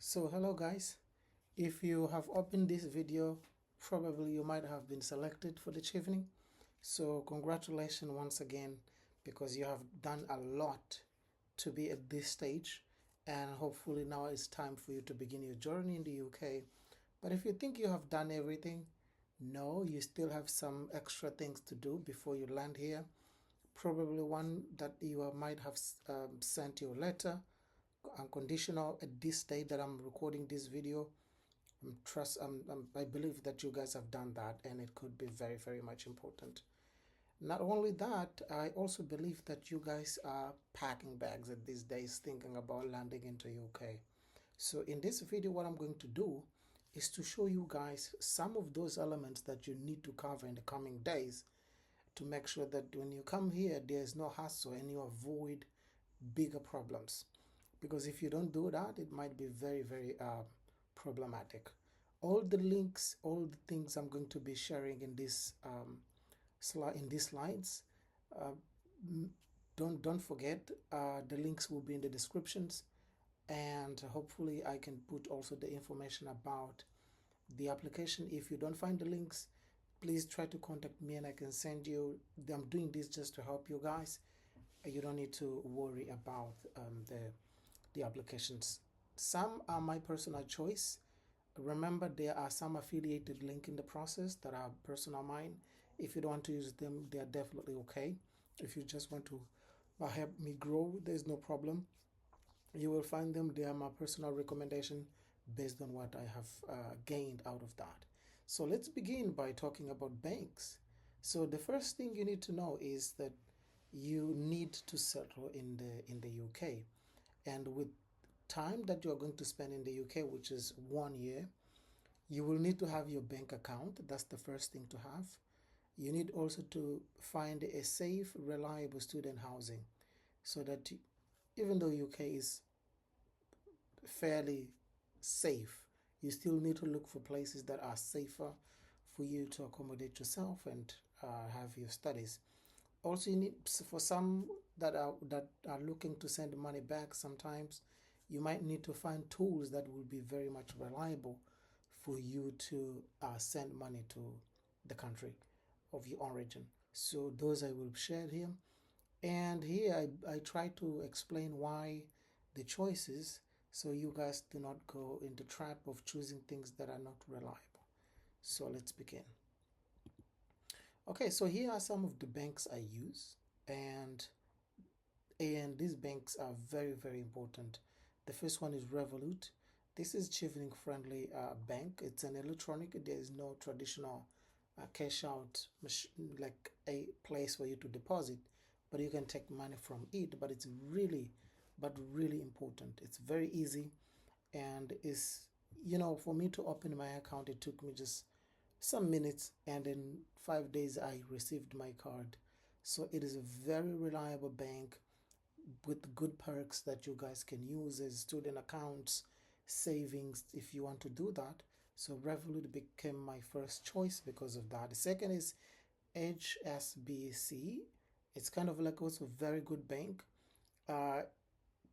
So hello guys, if you have opened this video, probably you might have been selected for the Chevening. So congratulations once again, because you have done a lot to be at this stage, and hopefully now it's time for you to begin your journey in the UK. But if you think you have done everything, no, you still have some extra things to do before you land here. Probably one that you might have sent your letter unconditional at this stage that I'm recording this video. I believe that you guys have done that, and it could be very, very much important. Not only that, I also believe that you guys are packing bags at these days, thinking about landing into UK. So in this video, what I'm going to do is to show you guys some of those elements that you need to cover in the coming days to make sure that when you come here, there's no hassle and you avoid bigger problems. Because if you don't do that, it might be very, very problematic. All the links, all the things I'm going to be sharing in this in these slides, uh, don't forget, the links will be in the descriptions, and hopefully I can put also the information about the application. If you don't find the links, please try to contact me and I can send you. I'm doing this just to help you guys. You don't need to worry about the applications. Some are my personal choice. Remember, there are some affiliated links in the process that are personal mine. If you don't want to use them, they are definitely okay. If you just want to help me grow, there's no problem. You will find them. They are my personal recommendation based on what I have gained out of that. So let's begin by talking about banks. So the first thing you need to know is that you need to settle in the UK, and with time that you are going to spend in the UK, which is 1 year, you will need to have your bank account. That's the first thing to have. You need also to find a safe, reliable student housing, so that even though UK is fairly safe, you still need to look for places that are safer for you to accommodate yourself and have your studies. Also, you need, for some that are looking to send money back, sometimes you might need to find tools that will be very much reliable for you to send money to the country of your origin. So those I will share here. And here I try to explain why the choices, so you guys do not go in the trap of choosing things that are not reliable. So let's begin. Okay, so here are some of the banks I use, and these banks are very, very important. The first one is Revolut. This is Chevening friendly bank. It's an electronic. There is no traditional cash out like a place for you to deposit, but you can take money from it. But it's really, but really important. It's very easy, and is, for me to open my account, it took me just some minutes, and in 5 days I received my card. So it is a very reliable bank with good perks that you guys can use as student accounts, savings, if you want to do that. So Revolut became my first choice because of that. The second is HSBC. It's kind of like also a very good bank.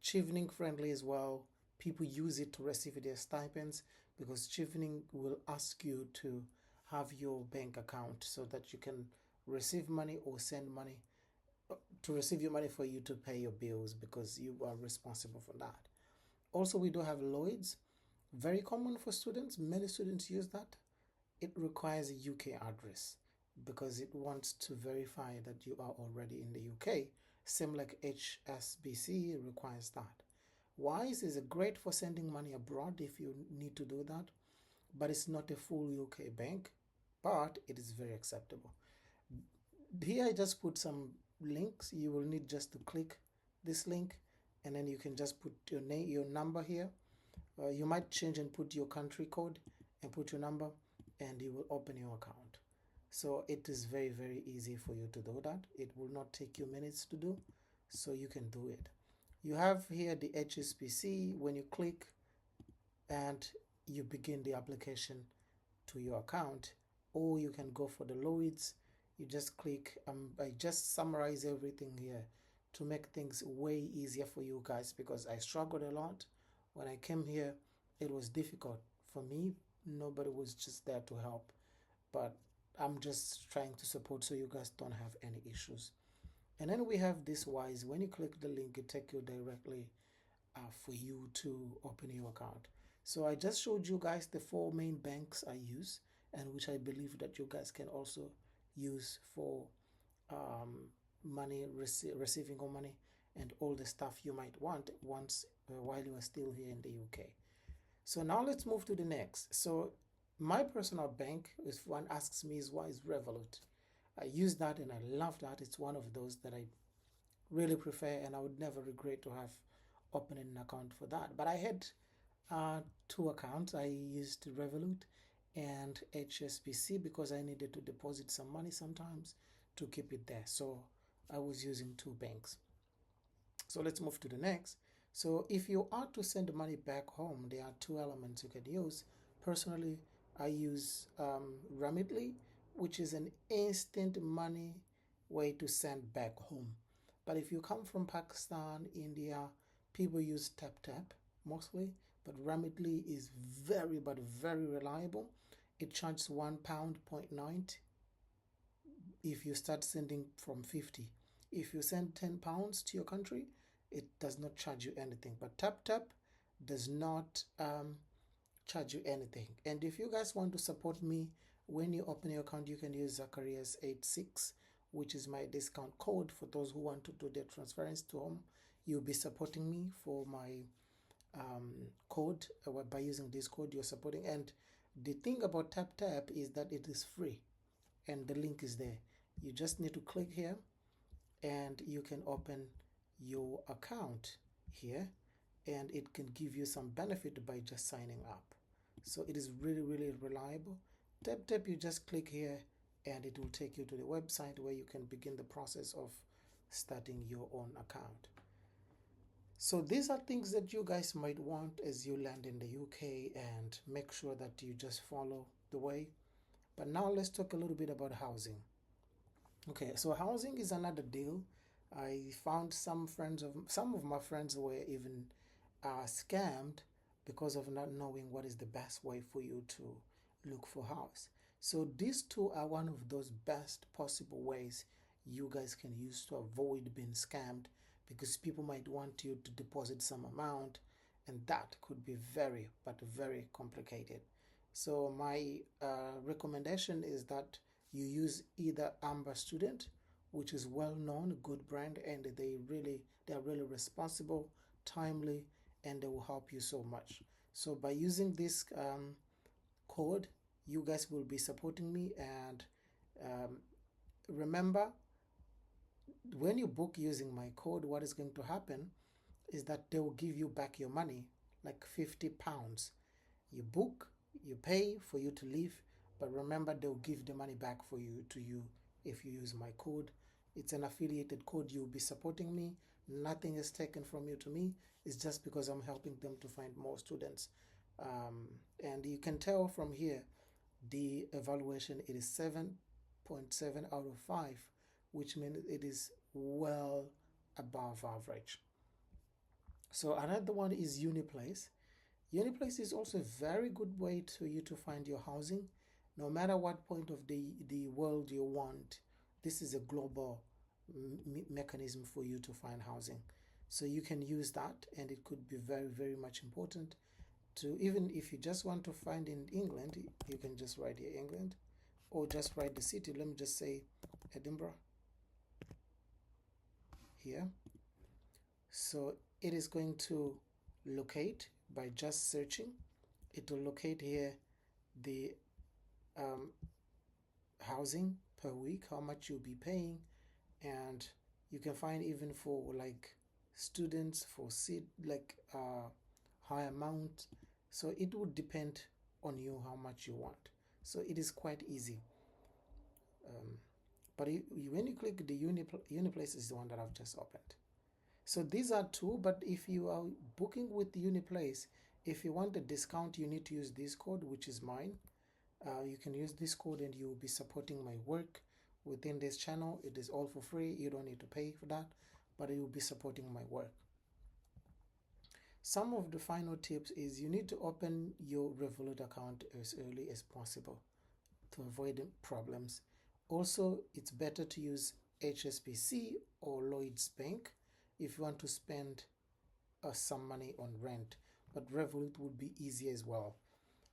Chevening friendly as well. People use it to receive their stipends, because Chevening will ask you to have your bank account so that you can receive money or send money, to receive your money for you to pay your bills, because you are responsible for that. Also, we do have Lloyd's, very common for students. Many students use that. It requires a UK address because it wants to verify that you are already in the UK. Same like HSBC requires that. Wise is great for sending money abroad if you need to do that, but it's not a full UK bank, but it is very acceptable. Here I just put some links. You will need just to click this link, and then you can just put your name, your number here. You might change and put your country code and put your number, and you will open your account. So it is very, very easy for you to do that. It will not take you minutes to do, so you can do it. You have here the HSBC. When you click and you begin the application to your account, or you can go for the Lloyd's. You just click. I just summarize everything here to make things way easier for you guys, because I struggled a lot when I came here. it was difficult for me. Nobody was just there to help, but I'm just trying to support so you guys don't have any issues. And then we have this Wise. When you click the link, it takes you directly for you to open your account. So I just showed you guys the four main banks I use, and which I believe that you guys can also use for money receiving of money and all the stuff you might want once while you are still here in the UK. So now let's move to the next. So my personal bank, if one asks me, is Wise Revolut. I use that and I love that. It's one of those that I really prefer, and I would never regret to have opened an account for that. But I had two accounts. I used Revolut and HSBC because I needed to deposit some money sometimes to keep it there. So I was using two banks. So let's move to the next. So if you are to send money back home, there are two elements you can use. Personally, I use Remitly, which is an instant money way to send back home. But if you come from Pakistan, India, people use TapTap mostly, but Remitly is very reliable. It charges £1.90 if you start sending from 50. If you send £10 to your country, it does not charge you anything. But TapTap does not charge you anything. And if you guys want to support me, when you open your account, you can use Zacharias86, which is my discount code for those who want to do their transference to home. You'll be supporting me for my code. By using this code, you're supporting. And the thing about TapTap is that it is free, and the link is there. You just need to click here and you can open your account here, and it can give you some benefit by just signing up. So it is really reliable. TapTap, you just click here and it will take you to the website where you can begin the process of starting your own account. So these are things that you guys might want as you land in the UK, and make sure that you just follow the way. But now let's talk a little bit about housing. Okay, so housing is another deal. I found some of my friends were even scammed because of not knowing what is the best way for you to look for house. So these two are one of those best possible ways you guys can use to avoid being scammed, because people might want you to deposit some amount, and that could be very complicated. So my recommendation is that you use either Amber Student, which is well known, good brand, and they're really responsible, timely, and they will help you so much. So by using this code, you guys will be supporting me. And remember, when you book using my code, what is going to happen is that they will give you back your money, like £50. You book, you pay for you to leave, but remember, they'll give the money back for you to you if you use my code. It's an affiliated code. You'll be supporting me. Nothing is taken from you to me. It's just because I'm helping them to find more students. And you can tell from here, the evaluation, it is 7.7 out of 5, which means it is well above average. So another one is Uniplace. Uniplace is also a very good way for you to find your housing, no matter what point of the world you want. This is a global mechanism for you to find housing. So you can use that, and it could be very much important to, even if you just want to find in England, you can just write here England, or just write the city. Let me just say Edinburgh here. So it is going to locate by just searching. It will locate here the housing per week, how much you'll be paying, and you can find even for like students for seat like high amount. So it would depend on you how much you want. So it is quite easy. But when you click the Uniplace is the one that I've just opened. So these are two, but if you are booking with Uniplace, if you want a discount, you need to use this code, which is mine. You can use this code and you will be supporting my work within this channel. It is all for free. You don't need to pay for that, but it will be supporting my work. Some of the final tips is you need to open your Revolut account as early as possible to avoid problems. Also, it's better to use HSBC or Lloyd's Bank if you want to spend some money on rent, but Revolut would be easy as well.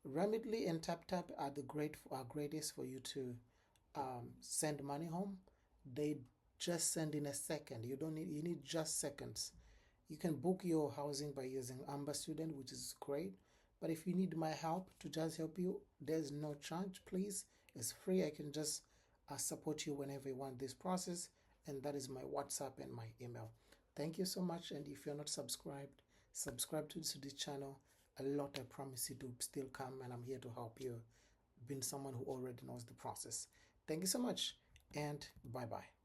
Remitly and TapTap are greatest for you to send money home. They just send in a second. You need just seconds. You can book your housing by using Amber Student, which is great. But if you need my help to just help you, there's no charge, please. It's free. I can just support you whenever you want this process. And that is my WhatsApp and my email. Thank you so much. And if you're not subscribed, subscribe to this channel. A lot, I promise you, to still come, and I'm here to help you, being someone who already knows the process. Thank you so much, and bye-bye.